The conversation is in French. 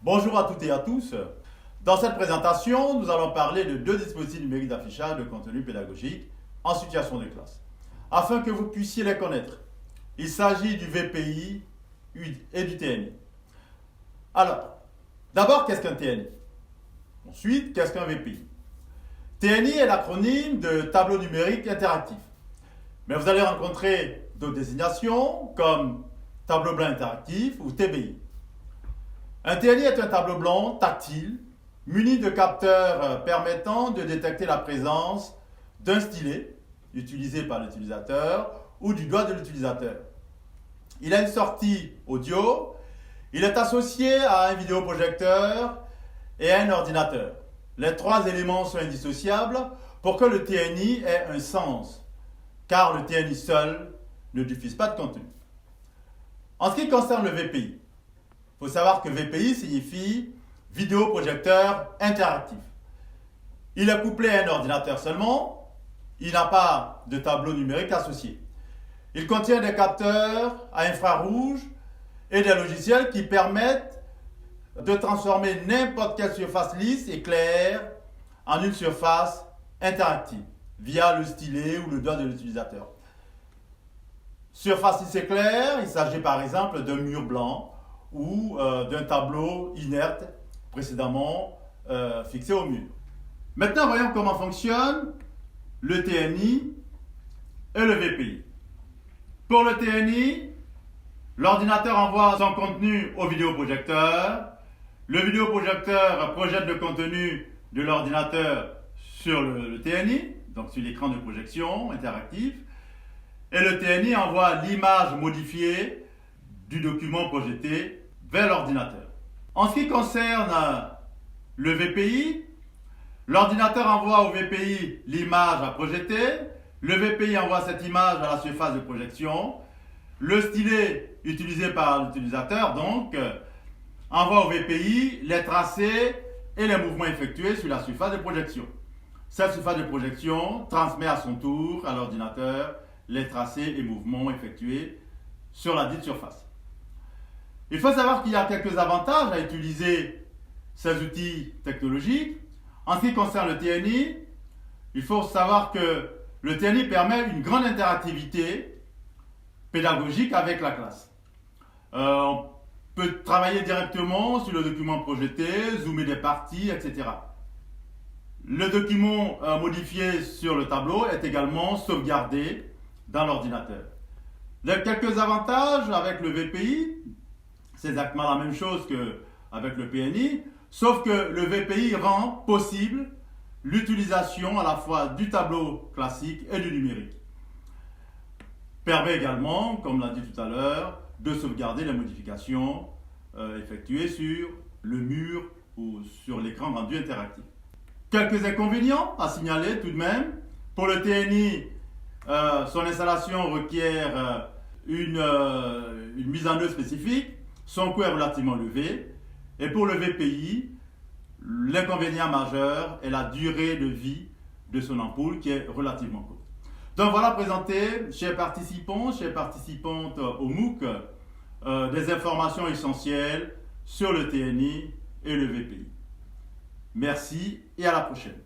Bonjour à toutes et à tous. Dans cette présentation, nous allons parler de deux dispositifs numériques d'affichage de contenu pédagogique en situation de classe, afin que vous puissiez les connaître. Il s'agit du VPI et du TNI. Alors, d'abord, qu'est-ce qu'un TNI? Ensuite, qu'est-ce qu'un VPI? TNI est l'acronyme de tableau numérique interactif. Mais vous allez rencontrer d'autres désignations comme tableau blanc interactif ou TBI. Un TNI est un tableau blanc tactile, muni de capteurs permettant de détecter la présence d'un stylet utilisé par l'utilisateur ou du doigt de l'utilisateur. Il a une sortie audio, il est associé à un vidéoprojecteur et à un ordinateur. Les trois éléments sont indissociables pour que le TNI ait un sens, car le TNI seul ne diffuse pas de contenu. En ce qui concerne le VPI, il faut savoir que VPI signifie vidéoprojecteur interactif. Il est couplé à un ordinateur seulement, il n'a pas de tableau numérique associé. Il contient des capteurs à infrarouge et des logiciels qui permettent de transformer n'importe quelle surface lisse et claire en une surface interactive via le stylet ou le doigt de l'utilisateur. Surface lisse et claire, il s'agit par exemple d'un mur blanc ou d'un tableau inerte précédemment fixé au mur. Maintenant, voyons comment fonctionne le TNI et le VPI. Pour le TNI, l'ordinateur envoie son contenu au vidéoprojecteur. Le vidéoprojecteur projette le contenu de l'ordinateur sur le TNI, donc sur l'écran de projection interactif. Et le TNI envoie l'image modifiée du document projeté vers l'ordinateur. En ce qui concerne le VPI, l'ordinateur envoie au VPI l'image à projeter. Le VPI envoie cette image à la surface de projection. Le stylet utilisé par l'utilisateur, donc, envoie au VPI les tracés et les mouvements effectués sur la surface de projection. Cette surface de projection transmet à son tour à l'ordinateur les tracés et mouvements effectués sur la dite surface. Il faut savoir qu'il y a quelques avantages à utiliser ces outils technologiques. En ce qui concerne le TNI, il faut savoir que le TNI permet une grande interactivité pédagogique avec la classe. On peut travailler directement sur le document projeté, zoomer des parties, etc. Le document modifié sur le tableau est également sauvegardé dans l'ordinateur. Il y a quelques avantages avec le VPI, c'est exactement la même chose qu'avec le PNI, sauf que le VPI rend possible l'utilisation à la fois du tableau classique et du numérique. Permet également, comme l'a dit tout à l'heure, de sauvegarder les modifications effectuées sur le mur ou sur l'écran rendu interactif. Quelques inconvénients à signaler tout de même. Pour le TNI, son installation requiert une mise en œuvre spécifique. Son coût est relativement élevé. Et pour le VPI, l'inconvénient majeur est la durée de vie de son ampoule qui est relativement courte. Donc voilà présenté, chers participants, chères participantes au MOOC, des informations essentielles sur le TNI et le VPI. Merci et à la prochaine.